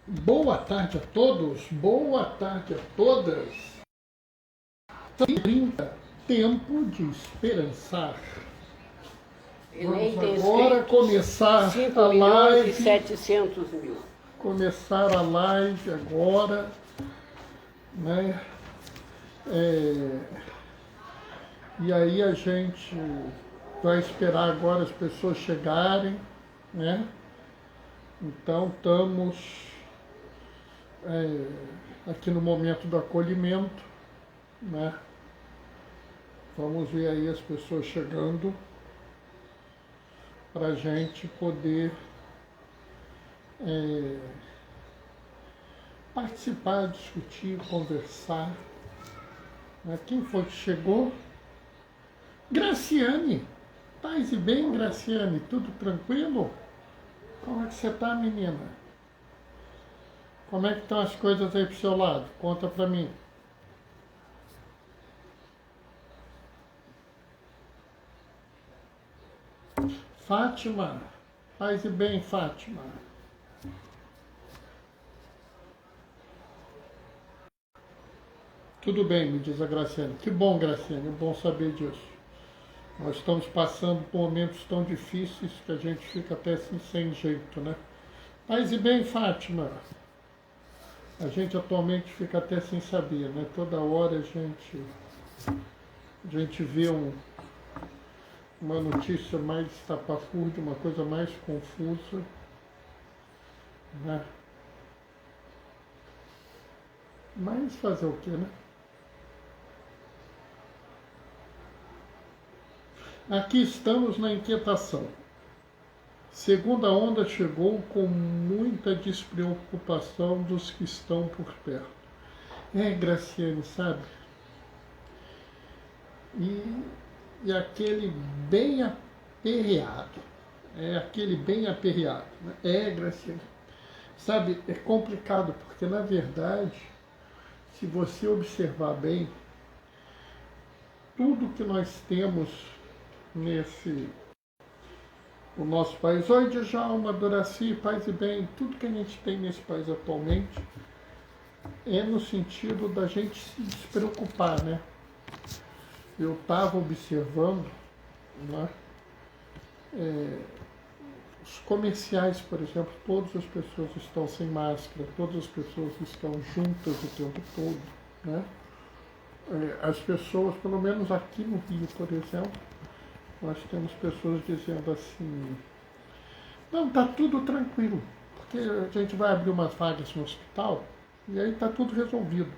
Boa tarde a todos, boa tarde a todas. 30, tempo de esperançar. Vamos agora começar a live. 5.700.000. Começar a live agora, né? E aí a gente vai esperar agora as pessoas chegarem, né? Então estamos aqui no momento do acolhimento, né? Vamos ver aí as pessoas chegando para a gente poder participar, discutir, conversar. Quem foi que chegou? Graciane. Paz e bem, Graciane. Tudo tranquilo? Como é que você está, menina? Como é que estão as coisas aí pro seu lado? Conta para mim. Fátima. Paz e bem, Fátima. Tudo bem, me diz a Graciane. Que bom, Graciane, é bom saber disso. Nós estamos passando por momentos tão difíceis que a gente fica até assim sem jeito, né? Paz e bem, Fátima. A gente atualmente fica até sem saber, né? Toda hora a gente vê uma notícia mais estapafúrdia, uma coisa mais confusa, né? Mas fazer o quê, né? Aqui estamos na inquietação. Segunda onda chegou com muita despreocupação dos que estão por perto. Graciane, sabe? E aquele bem aperreado. Aquele bem aperreado. Né? Graciane. Sabe, é complicado, porque na verdade, se você observar bem, tudo que nós temos o nosso país, oi Djalma, Doraci, paz e bem, tudo que a gente tem nesse país atualmente é no sentido da gente se despreocupar, né? Eu estava observando, né, os comerciais, por exemplo, todas as pessoas estão sem máscara, todas as pessoas estão juntas o tempo todo, né? As pessoas, pelo menos aqui no Rio, por exemplo, nós temos pessoas dizendo assim, não, tá tudo tranquilo, porque a gente vai abrir umas vagas no hospital e aí tá tudo resolvido.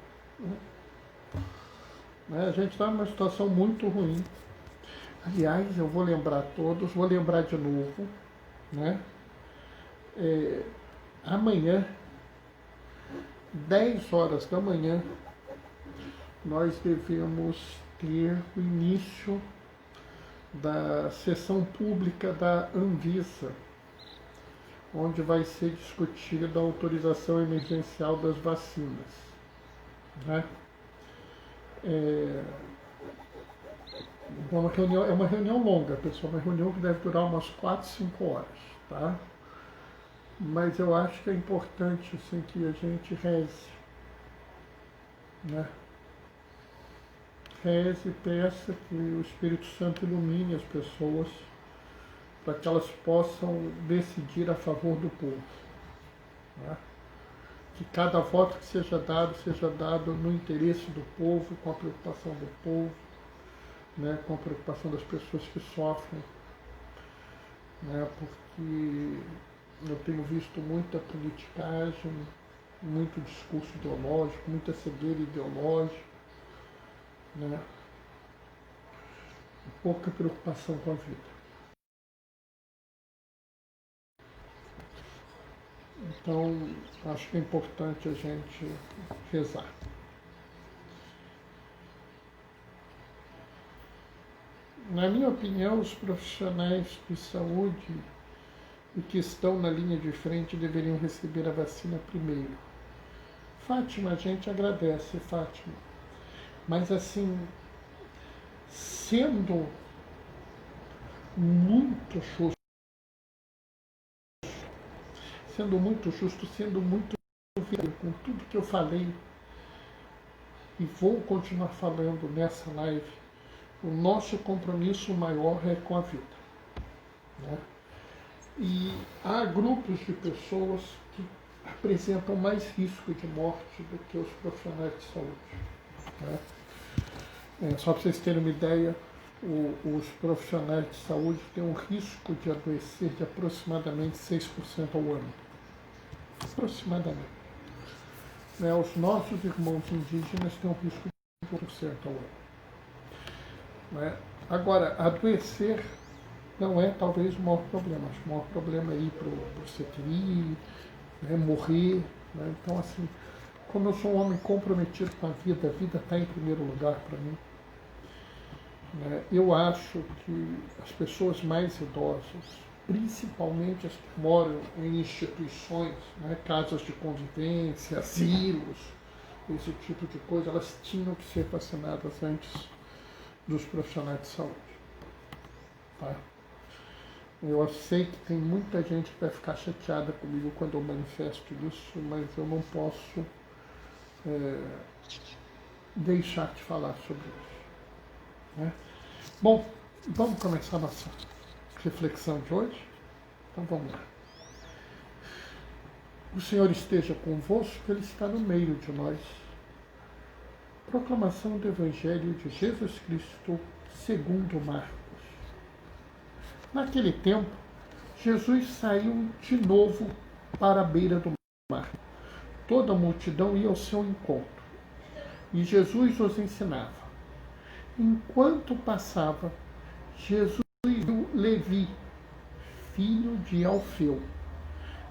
Né? A gente está numa situação muito ruim. Aliás, eu vou lembrar todos, vou lembrar de novo, né? Amanhã, 10 horas da manhã, nós devemos ter o início da sessão pública da Anvisa, onde vai ser discutida a autorização emergencial das vacinas. Né? É uma reunião longa, pessoal, uma reunião que deve durar umas 4, 5 horas. Tá? Mas eu acho que é importante assim, que a gente reze. Né? Reze e peça que o Espírito Santo ilumine as pessoas para que elas possam decidir a favor do povo. Né? Que cada voto que seja dado no interesse do povo, com a preocupação do povo, né? Com a preocupação das pessoas que sofrem. Né? Porque eu tenho visto muita politicagem, muito discurso ideológico, muita cegueira ideológica, né? Pouca preocupação com a vida. Então, acho que é importante a gente rezar. Na minha opinião, os profissionais de saúde e que estão na linha de frente deveriam receber a vacina primeiro. Fátima, a gente agradece, Fátima. Mas assim, sendo muito justo, sendo muito com tudo que eu falei e vou continuar falando nessa live, o nosso compromisso maior é com a vida. Né? E há grupos de pessoas que apresentam mais risco de morte do que os profissionais de saúde. Né? Só para vocês terem uma ideia, os profissionais de saúde têm um risco de adoecer de aproximadamente 6% ao ano. Aproximadamente. Né? Os nossos irmãos indígenas têm um risco de 1% ao ano. Né? Agora, adoecer não é talvez o maior problema. Acho que o maior problema é ir para o CTI, né? Morrer. Né? Então, assim, como eu sou um homem comprometido com a vida está em primeiro lugar para mim. Eu acho que as pessoas mais idosas, principalmente as que moram em instituições, né, casas de convivência, asilos, esse tipo de coisa, elas tinham que ser vacinadas antes dos profissionais de saúde. Tá? Eu sei que tem muita gente que vai ficar chateada comigo quando eu manifesto isso, mas eu não posso deixar de falar sobre isso. Né? Bom, vamos começar a nossa reflexão de hoje? Então vamos lá. O Senhor esteja convosco, Ele está no meio de nós. Proclamação do Evangelho de Jesus Cristo segundo Marcos. Naquele tempo, Jesus saiu de novo para a beira do mar. Toda a multidão ia ao seu encontro, e Jesus os ensinava. Enquanto passava, Jesus viu Levi, filho de Alfeu,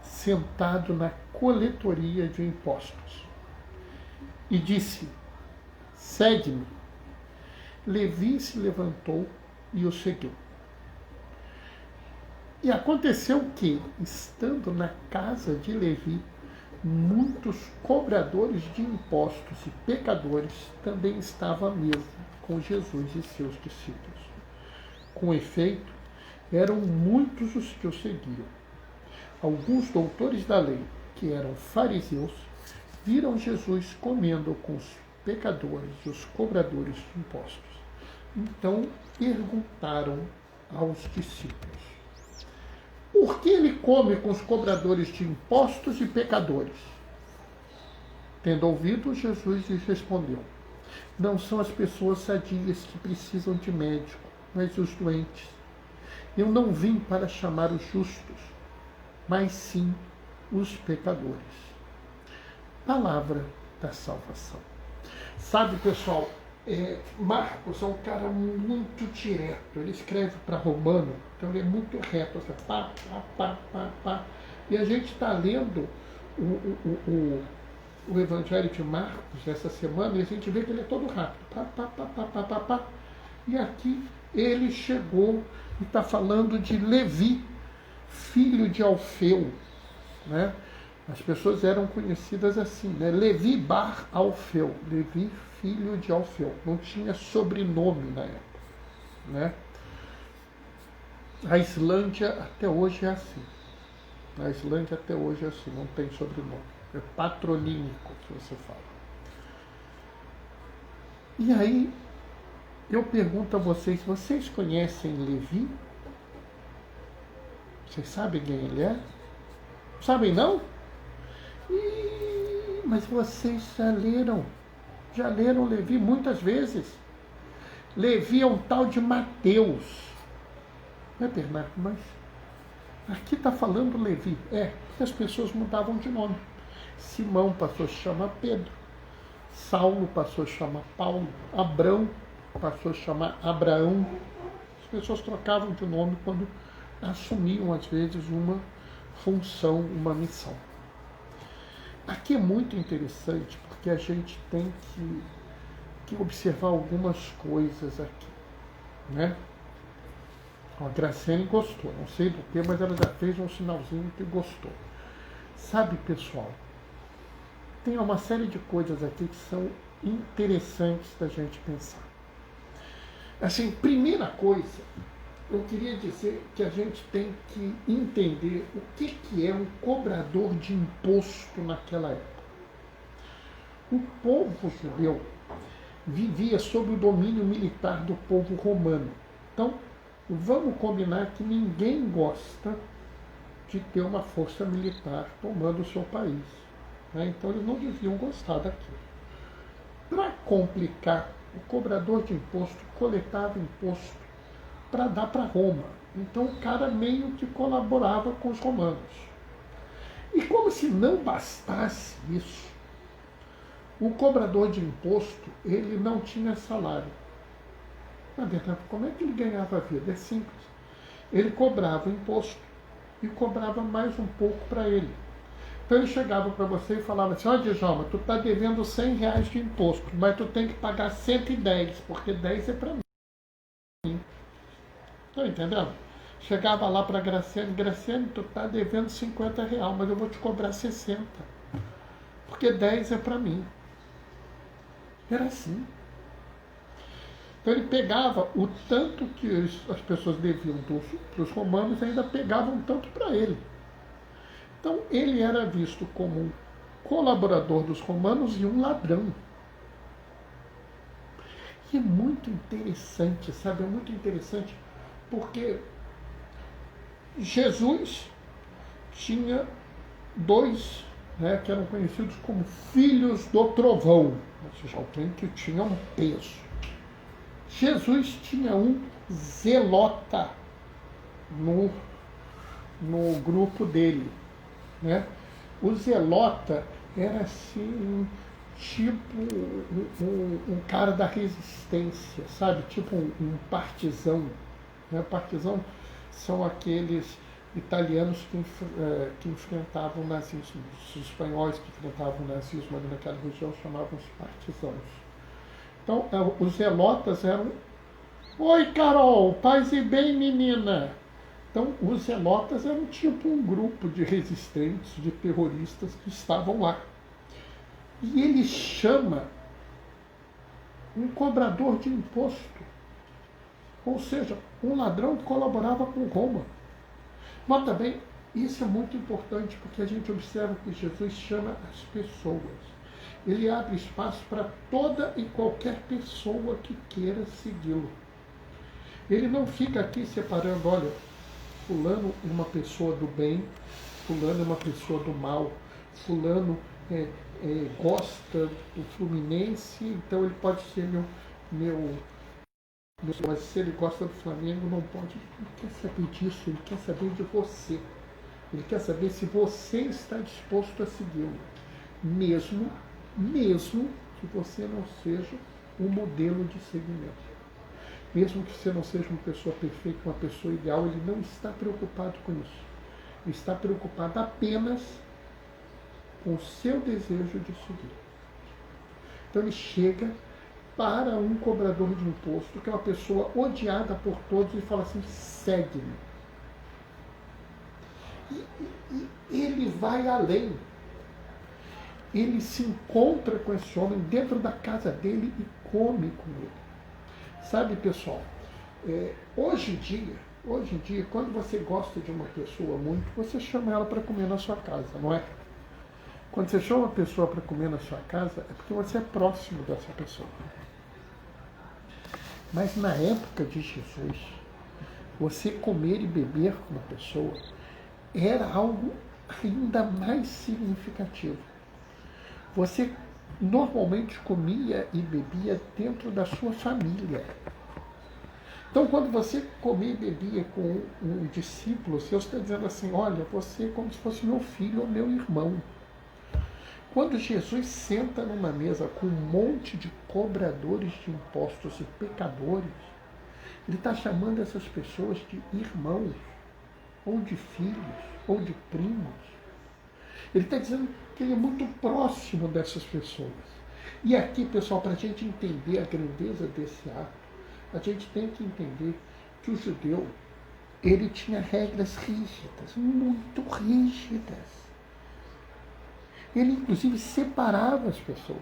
sentado na coletoria de impostos. E disse: segue-me. Levi se levantou e o seguiu. E aconteceu que, estando na casa de Levi, muitos cobradores de impostos e pecadores também estavam à mesa com Jesus e seus discípulos. Com efeito, eram muitos os que o seguiam. Alguns doutores da lei, que eram fariseus, viram Jesus comendo com os pecadores e os cobradores de impostos. Então perguntaram aos discípulos: por que ele come com os cobradores de impostos e pecadores? Tendo ouvido, Jesus lhes respondeu: não são as pessoas sadias que precisam de médico, mas os doentes. Eu não vim para chamar os justos, mas sim os pecadores. Palavra da salvação. Sabe, pessoal, Marcos é um cara muito direto. Ele escreve para romano, então ele é muito reto. Assim, pá, pá, pá, pá, pá. E a gente está lendo o Evangelho de Marcos essa semana e a gente vê que ele é todo rápido. Pá, pá, pá, pá, pá, pá, pá. E aqui ele chegou e está falando de Levi, filho de Alfeu. Né? As pessoas eram conhecidas assim, né? Levi bar Alfeu, Levi filho de Alfeu. Não tinha sobrenome na época. Né? A Islândia até hoje é assim. A Islândia até hoje é assim, não tem sobrenome. É patronímico que você fala. E aí, eu pergunto a vocês, vocês conhecem Levi? Vocês sabem quem ele é? Sabem não? Mas vocês já leram Levi muitas vezes. Levi é um tal de Mateus. Não é, Bernardo? Mas aqui está falando Levi. Porque as pessoas mudavam de nome. Simão passou a se chamar Pedro. Saulo passou a se chamar Paulo. Abrão passou a se chamar Abraão. As pessoas trocavam de nome quando assumiam, às vezes, uma função, uma missão. Aqui é muito interessante porque a gente tem que observar algumas coisas aqui, né? A Graciane gostou, não sei do que, mas ela já fez um sinalzinho que gostou. Sabe, pessoal, tem uma série de coisas aqui que são interessantes da gente pensar. Assim, primeira coisa, eu queria dizer que a gente tem que entender o que é um cobrador de imposto naquela época. O povo judeu vivia sob o domínio militar do povo romano. Então, vamos combinar que ninguém gosta de ter uma força militar tomando o seu país. Né? Então, eles não deviam gostar daquilo. Para complicar, o cobrador de imposto coletava imposto para dar para Roma. Então, o cara meio que colaborava com os romanos. E como se não bastasse isso, o cobrador de imposto, ele não tinha salário. Na verdade, como é que ele ganhava a vida? É simples. Ele cobrava imposto e cobrava mais um pouco para ele. Então ele chegava para você e falava assim, olha, Djalma, tu está devendo R$100 de imposto, mas tu tem que pagar 110, porque 10 é para mim. Estão entendendo? Chegava lá para Graciane, Graciane, tu está devendo R$50, mas eu vou te cobrar 60, porque 10 é para mim. Era assim. Então ele pegava o tanto que as pessoas deviam para os romanos e ainda pegava um tanto para ele. Então ele era visto como um colaborador dos romanos e um ladrão. E é muito interessante, sabe? É muito interessante porque Jesus tinha dois, né, que eram conhecidos como filhos do trovão, ou seja, alguém que tinha um peso. Jesus tinha um zelota no grupo dele. Né? O zelota era assim, tipo um cara da resistência, sabe? Tipo um partizão. Né? Partizão são aqueles italianos que enfrentavam o nazismo. Os espanhóis que enfrentavam o nazismo ali naquela região chamavam-se partizãos. Então, os zelotas eram... Oi, Carol, paz e bem, menina! Então, os zelotas eram tipo um grupo de resistentes, de terroristas que estavam lá. E ele chama um cobrador de imposto, ou seja, um ladrão que colaborava com Roma. Mas também, isso é muito importante, porque a gente observa que Jesus chama as pessoas. Ele abre espaço para toda e qualquer pessoa que queira segui-lo. Ele não fica aqui separando, olha, fulano é uma pessoa do bem, fulano é uma pessoa do mal, fulano gosta do Fluminense, então ele pode ser mas se ele gosta do Flamengo, não pode. Ele não quer saber disso, ele quer saber de você. Ele quer saber se você está disposto a segui-lo, mesmo que você não seja um modelo de seguimento. Mesmo que você não seja uma pessoa perfeita, uma pessoa ideal, ele não está preocupado com isso. Ele está preocupado apenas com o seu desejo de seguir. Então ele chega para um cobrador de imposto, que é uma pessoa odiada por todos, e fala assim, segue-me. E ele vai além. Ele se encontra com esse homem dentro da casa dele e come com ele. Sabe, pessoal, hoje em dia, quando você gosta de uma pessoa muito, você chama ela para comer na sua casa, não é? Quando você chama uma pessoa para comer na sua casa, é porque você é próximo dessa pessoa. Mas na época de Jesus, você comer e beber com uma pessoa era algo ainda mais significativo. Você normalmente comia e bebia dentro da sua família. Então, quando você comia e bebia com um discípulo seu, você está dizendo assim, olha, você é como se fosse meu filho ou meu irmão. Quando Jesus senta numa mesa com um monte de cobradores de impostos e pecadores, ele está chamando essas pessoas de irmãos, ou de filhos, ou de primos. Ele está dizendo que ele é muito próximo dessas pessoas. E aqui, pessoal, para a gente entender a grandeza desse ato, a gente tem que entender que o judeu, ele tinha regras rígidas, muito rígidas. Ele, inclusive, separava as pessoas.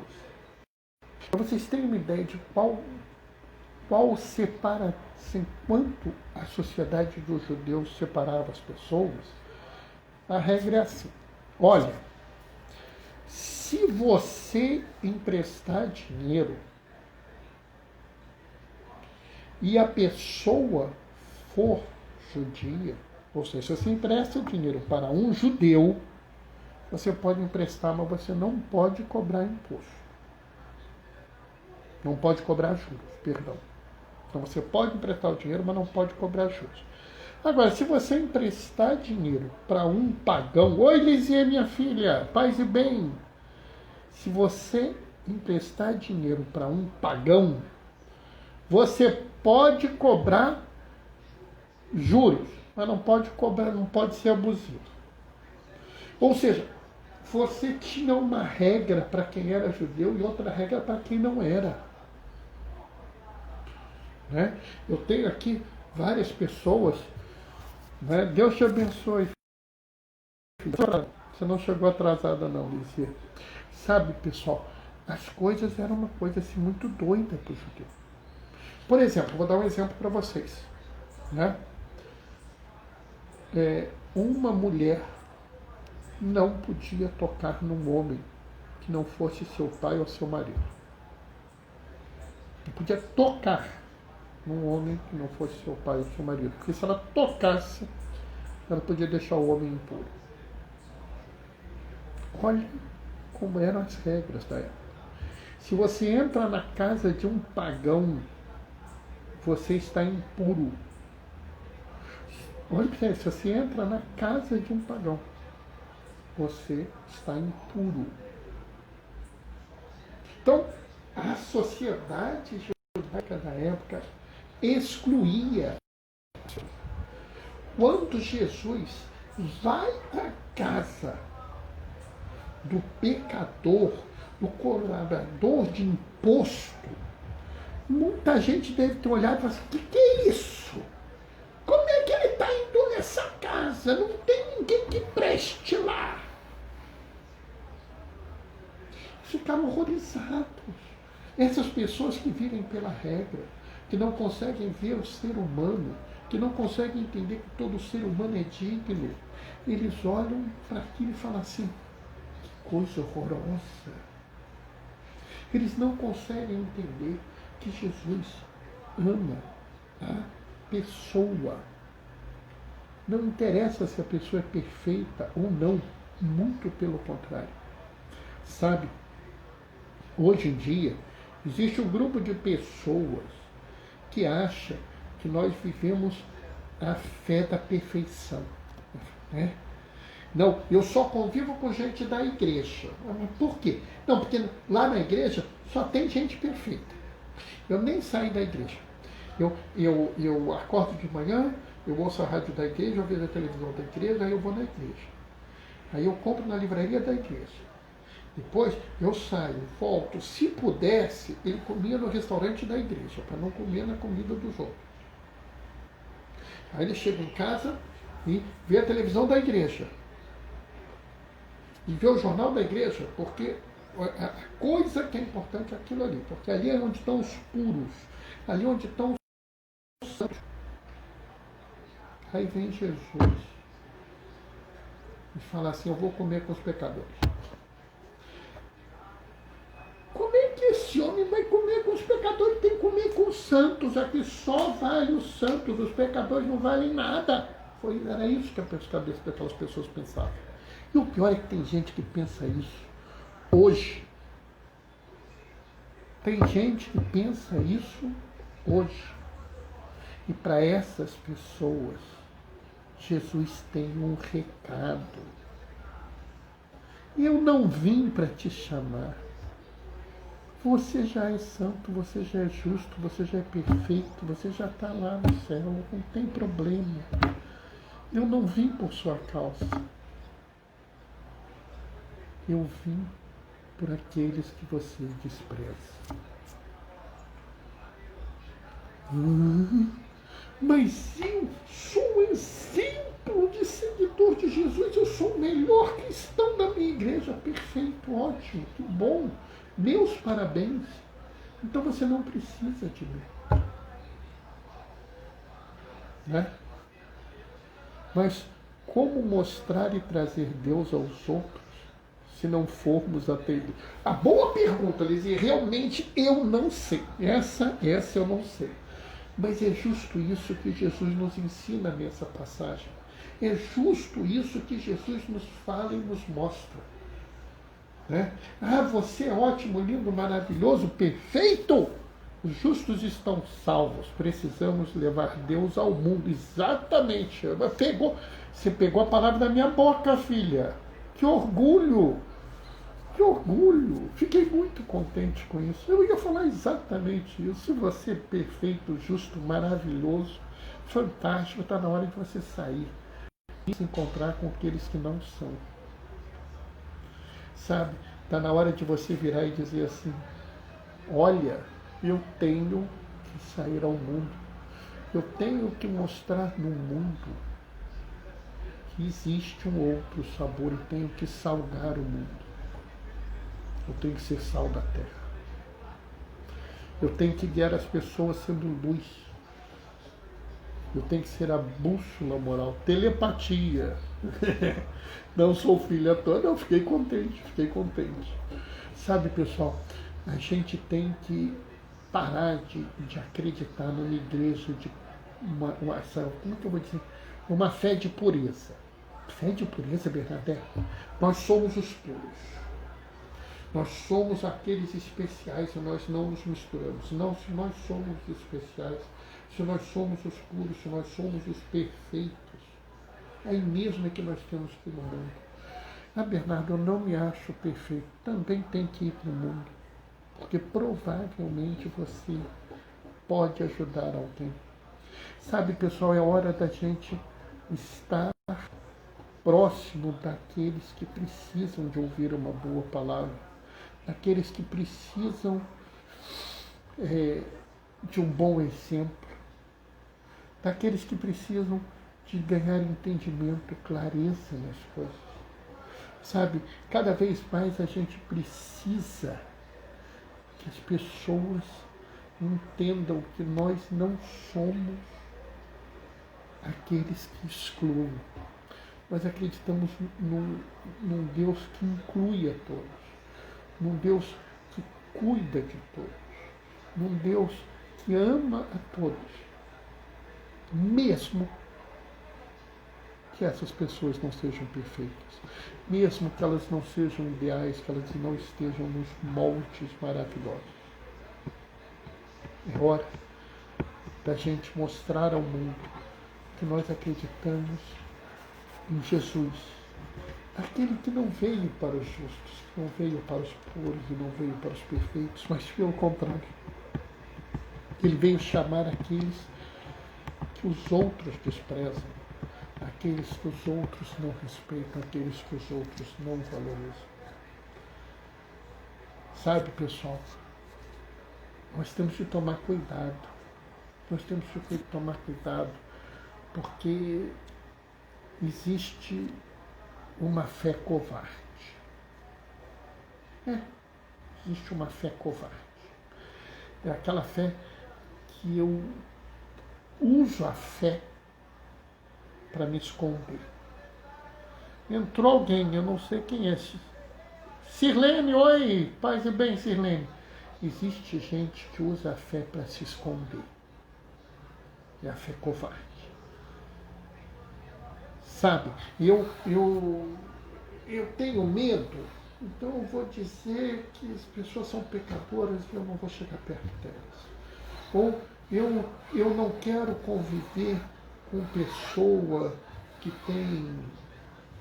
Para vocês terem uma ideia de qual separa, assim, quanto a sociedade dos judeus separava as pessoas, a regra é assim. Olha, Se você emprestar dinheiro e a pessoa for judia, ou seja, se você empresta o dinheiro para um judeu, você pode emprestar, mas você não pode cobrar imposto. Não pode cobrar juros, perdão. Então você pode emprestar o dinheiro, mas não pode cobrar juros. Agora, se você emprestar dinheiro para um pagão... Oi, Lizinha, minha filha, paz e bem. Se você emprestar dinheiro para um pagão, você pode cobrar juros, mas não pode cobrar, não pode ser abusivo. Ou seja, você tinha uma regra para quem era judeu e outra regra para quem não era. Né? Eu tenho aqui várias pessoas, né? Deus te abençoe. Você não chegou atrasada não, Lizia. Sabe, pessoal, as coisas eram uma coisa assim muito doida para o judeu. Por exemplo, vou dar um exemplo para vocês. Né? Uma mulher não podia tocar num homem que não fosse seu pai ou seu marido. Não podia tocar num homem que não fosse seu pai ou seu marido. Porque se ela tocasse, ela podia deixar o homem impuro. Olha como eram as regras da época. Se você entra na casa de um pagão, você está impuro. Olha para você, se você entra na casa de um pagão, você está impuro. Então, a sociedade judaica da época excluía. Quando Jesus vai à casa do pecador, do cobrador de imposto, muita gente deve ter olhado e falado assim, que é isso? Como é que ele está indo nessa casa? Não tem ninguém que preste lá. Ficaram horrorizados. Essas pessoas que vivem pela regra, que não conseguem ver o ser humano, que não conseguem entender que todo ser humano é digno, eles olham para aquilo e falam assim, que coisa horrorosa. Eles não conseguem entender que Jesus ama a pessoa. Não interessa se a pessoa é perfeita ou não, muito pelo contrário. Sabe, hoje em dia, existe um grupo de pessoas que acha que nós vivemos a fé da perfeição. Né? Não, eu só convivo com gente da igreja. Por quê? Não, porque lá na igreja só tem gente perfeita. Eu nem saio da igreja. Eu acordo de manhã, eu ouço a rádio da igreja, eu vejo a televisão da igreja, aí eu vou na igreja. Aí eu compro na livraria da igreja. Depois eu saio, volto. Se pudesse, ele comia no restaurante da igreja, para não comer na comida dos outros. Aí ele chega em casa e vê a televisão da igreja. E vê o jornal da igreja, porque a coisa que é importante é aquilo ali. Porque ali é onde estão os puros. Ali é onde estão os santos. Aí vem Jesus e fala assim, eu vou comer com os pecadores. Como é que esse homem vai comer com os pecadores? Tem que comer com os santos. Aqui só vale os santos, os pecadores não valem nada. Era isso que a cabeça daquelas pessoas pensavam. E o pior é que tem gente que pensa isso hoje. Tem gente que pensa isso hoje. E para essas pessoas, Jesus tem um recado. Eu não vim para te chamar. Você já é santo, você já é justo, você já é perfeito, você já está lá no céu, não tem problema. Eu não vim por sua causa. Eu vim por aqueles que você despreza. Mas eu sou exemplo de seguidor de Jesus, eu sou o melhor cristão da minha igreja. Perfeito, ótimo, que bom. Meus parabéns. Então você não precisa de mim. Né? Mas como mostrar e trazer Deus aos outros se não formos até ele? A boa pergunta, Lizzie, realmente eu não sei. Essa eu não sei. Mas é justo isso que Jesus nos ensina nessa passagem. É justo isso que Jesus nos fala e nos mostra. Né? Ah, você é ótimo, lindo, maravilhoso, perfeito! Os justos estão salvos. Precisamos levar Deus ao mundo. Exatamente. Você pegou a palavra da minha boca, filha. Que orgulho! Que orgulho! Fiquei muito contente com isso. Eu ia falar exatamente isso. Se você é perfeito, justo, maravilhoso, fantástico, está na hora de você sair e se encontrar com aqueles que não são. Sabe? Está na hora de você virar e dizer assim: olha, eu tenho que sair ao mundo. Eu tenho que mostrar no mundo que existe um outro sabor. Eu tenho que salgar o mundo. Eu tenho que ser sal da terra. Eu tenho que guiar as pessoas sendo luz. Eu tenho que ser a bússola moral. Telepatia. Não sou filho à toa. Não, fiquei contente. Sabe, pessoal, a gente tem que parar de acreditar numa igreja de como que eu vou dizer? Uma fé de pureza. Fé de pureza, Bernadette? Nós somos os puros. Nós somos aqueles especiais e nós não nos misturamos. Não, se nós somos especiais, se nós somos os puros, se nós somos os perfeitos, aí mesmo é que nós temos que ir no mundo. Ah, Bernardo, eu não me acho perfeito. Também tem que ir para o mundo. Porque provavelmente você pode ajudar alguém. Sabe, pessoal, é hora da gente estar próximo daqueles que precisam de ouvir uma boa palavra, daqueles que precisam de um bom exemplo, daqueles que precisam de ganhar entendimento, clareza nas coisas. Sabe, cada vez mais a gente precisa que as pessoas entendam que nós não somos aqueles que excluem. Nós acreditamos num Deus que inclui a todos, num Deus que cuida de todos, num Deus que ama a todos, mesmo que essas pessoas não sejam perfeitas, mesmo que elas não sejam ideais, que elas não estejam nos moldes maravilhosos. É hora da gente mostrar ao mundo que nós acreditamos em Jesus, aquele que não veio para os justos, que não veio para os puros e não veio para os perfeitos, mas pelo contrário, ele veio chamar aqueles que os outros desprezam, aqueles que os outros não respeitam, aqueles que os outros não valorizam. Sabe, pessoal, nós temos que tomar cuidado, porque existe uma fé covarde. Existe uma fé covarde. É aquela fé que eu uso a fé para me esconder. Entrou alguém, eu não sei quem é. Sirlene, oi, paz e bem, Sirlene. Existe gente que usa a fé para se esconder. É a fé covarde. Sabe, eu tenho medo, então eu vou dizer que as pessoas são pecadoras e eu não vou chegar perto delas. Ou eu não quero conviver com pessoa que tem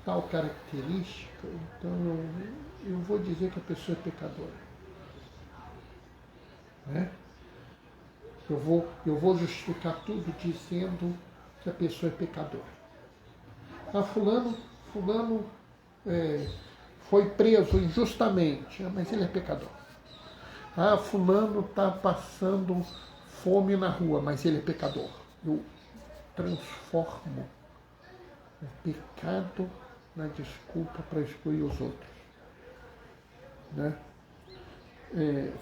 tal característica, então eu vou dizer que a pessoa é pecadora. Né? Eu vou justificar tudo dizendo que a pessoa é pecadora. Ah, fulano foi preso injustamente, mas ele é pecador. Ah, fulano está passando fome na rua, mas ele é pecador. Eu transformo o pecado na desculpa para excluir os outros. Né?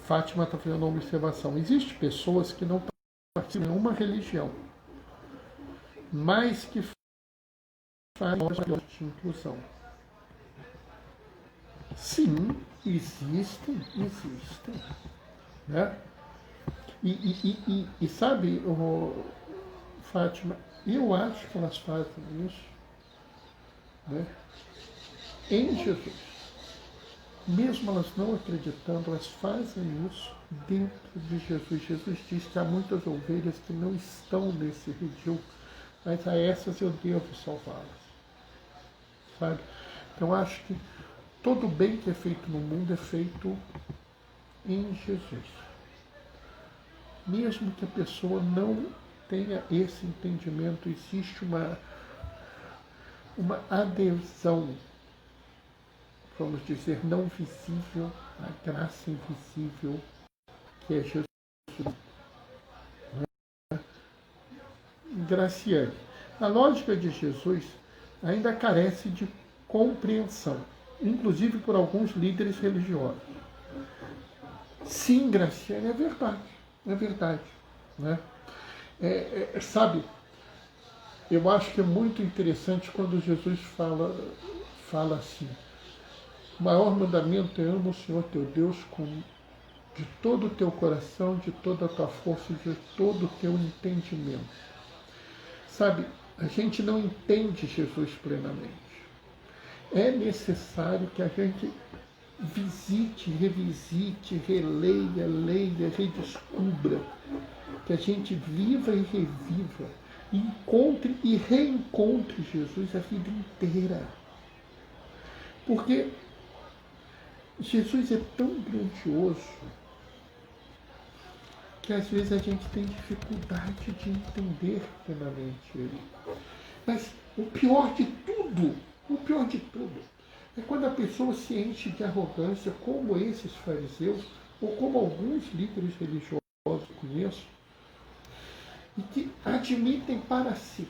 Fátima está fazendo uma observação. Existem pessoas que não participam de nenhuma religião, mas que fazem de inclusão. Sim, existem, né? E sabe, Fátima, eu acho que elas fazem isso, né, em Jesus. Mesmo elas não acreditando, elas fazem isso dentro de Jesus. Jesus diz que há muitas ovelhas que não estão nesse redil, mas a essas eu devo salvá-las, sabe? Então acho que todo bem que é feito no mundo é feito em Jesus. Mesmo que a pessoa não tenha esse entendimento, existe uma adesão, vamos dizer, não visível à graça invisível que é Jesus. Graciane, a lógica de Jesus ainda carece de compreensão, inclusive por alguns líderes religiosos. Sim, Graciane, é verdade. Né? Sabe, eu acho que é muito interessante quando Jesus fala assim, o maior mandamento é ama o Senhor teu Deus de todo o teu coração, de toda a tua força e de todo o teu entendimento. Sabe, a gente não entende Jesus plenamente. É necessário que a gente visite, revisite, releia, leia, redescubra, que a gente viva e reviva, encontre e reencontre Jesus a vida inteira. Porque Jesus é tão grandioso que às vezes a gente tem dificuldade de entender plenamente ele. Mas o pior de tudo é quando a pessoa se enche de arrogância, como esses fariseus, ou como alguns líderes religiosos que conheço, e que admitem para si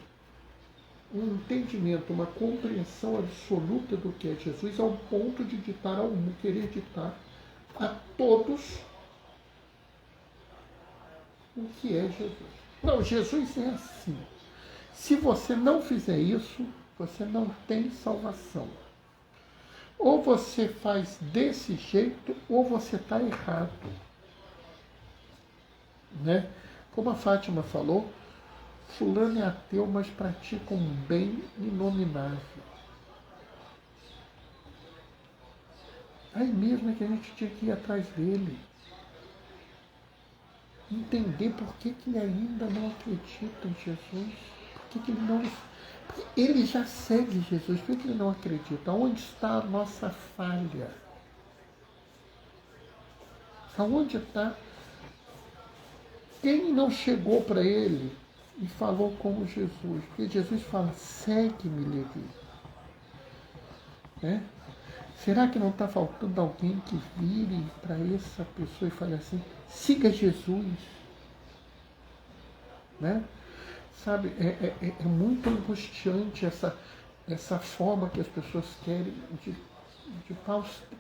um entendimento, uma compreensão absoluta do que é Jesus, ao ponto de ditar ao mundo, querer ditar a todos o que é Jesus. Não, Jesus é assim. Se você não fizer isso, você não tem salvação. Ou você faz desse jeito, ou você está errado. Né? Como a Fátima falou, fulano é ateu, mas pratica um bem inominável. Aí mesmo é que a gente tinha que ir atrás dele. Entender por que ele ainda não acredita em Jesus. Por que ele não... Porque ele já segue Jesus. Por que ele não acredita? Onde está a nossa falha? Aonde está? Quem não chegou para ele e falou como Jesus? Porque Jesus fala, segue-me, Levi. Né? Será que não está faltando alguém que vire para essa pessoa e fale assim, siga Jesus? Né? Sabe, é muito angustiante essa forma que as pessoas querem de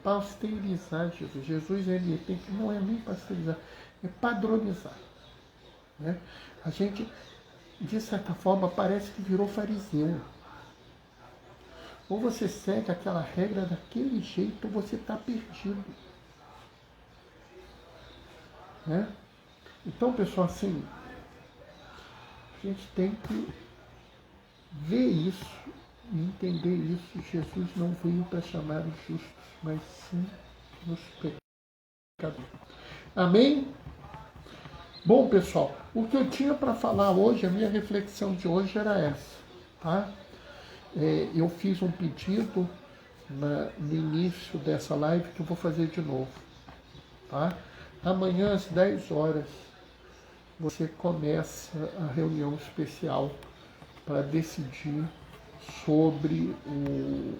pasteurizar Jesus. Jesus ele tem que, não é nem pasteurizar, é padronizar. Né? A gente, de certa forma, parece que virou fariseu. Ou você segue aquela regra daquele jeito, ou você está perdido. Né? Então, pessoal, assim, a gente tem que ver isso e entender isso. Jesus não veio para chamar os justos, mas sim os pecadores. Amém? Bom, pessoal, o que eu tinha para falar hoje, a minha reflexão de hoje era essa. Tá? Eu fiz um pedido no início dessa live que eu vou fazer de novo. Tá? Amanhã às 10 horas você começa a reunião especial para decidir sobre o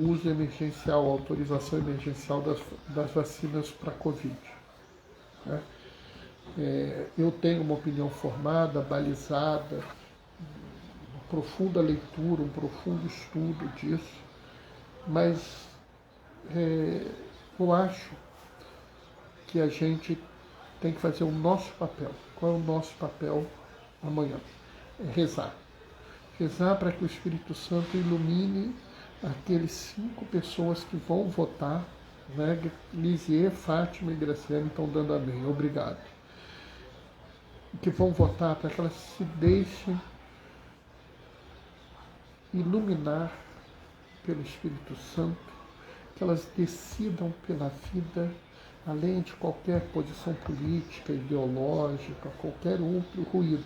uso emergencial, a autorização emergencial das vacinas para Covid. Né? Eu tenho uma opinião formada, balizada, uma profunda leitura, um profundo estudo disso, mas eu acho que a gente tem que fazer o nosso papel. Qual é o nosso papel amanhã? É rezar. Rezar para que o Espírito Santo ilumine aqueles 5 pessoas que vão votar, né? Lisier, Fátima e Graciane estão dando amém, obrigado. Que vão votar para que elas se deixem iluminar pelo Espírito Santo, que elas decidam pela vida, além de qualquer posição política, ideológica, qualquer outro ruído.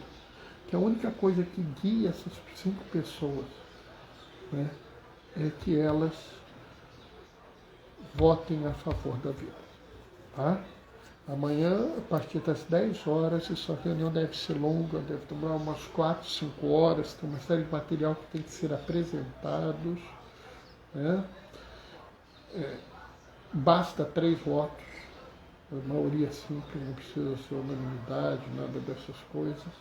Que a única coisa que guia essas 5 pessoas, né, é que elas votem a favor da vida. Tá? Amanhã, a partir das 10 horas, essa reunião deve ser longa, deve demorar umas 4, 5 horas, tem uma série de material que tem que ser apresentados. Né? Basta 3 votos, a maioria simples, não precisa ser unanimidade, nada dessas coisas.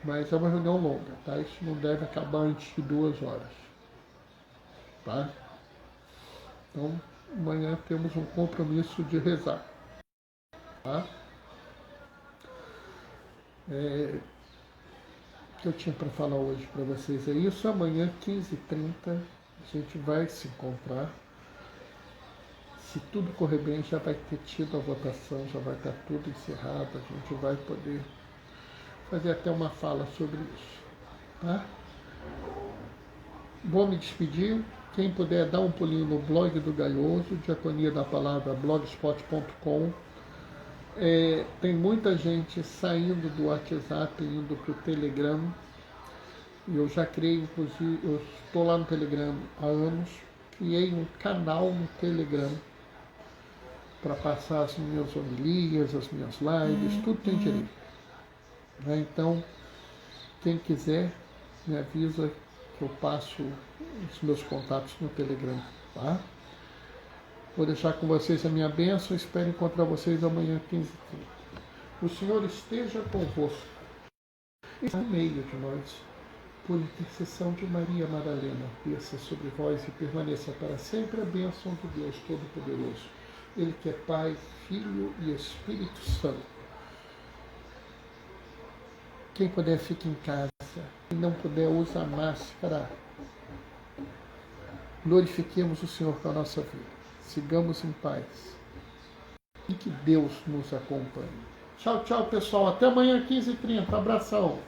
Mas é uma reunião longa, tá? Isso não deve acabar antes de 2 horas. Tá? Então, amanhã temos um compromisso de rezar. Tá? O que eu tinha para falar hoje para vocês é isso. Amanhã, 15h30, a gente vai se encontrar. Se tudo correr bem, já vai ter tido a votação, já vai estar tudo encerrado. A gente vai poder fazer até uma fala sobre isso. Tá? Vou me despedir. Quem puder dar um pulinho no blog do Gaioso, Diaconia da Palavra, blogspot.com. Tem muita gente saindo do WhatsApp, indo para o Telegram. Eu já criei, inclusive, eu estou lá no Telegram há anos, criei um canal no Telegram para passar as minhas homilias, as minhas lives, tudo tem direito. Né? Então, quem quiser, me avisa que eu passo os meus contatos no Telegram. Tá? Vou deixar com vocês a minha bênção. Espero encontrar vocês amanhã, 15h30. O Senhor esteja convosco. Está no meio de nós. Por intercessão de Maria Madalena, desça sobre vós e permaneça para sempre a bênção de Deus Todo-Poderoso. Ele que é Pai, Filho e Espírito Santo. Quem puder, fique em casa. Quem não puder, usa a máscara. Glorifiquemos o Senhor com a nossa vida. Sigamos em paz. E que Deus nos acompanhe. Tchau, tchau, pessoal. Até amanhã, 15h30. Abração.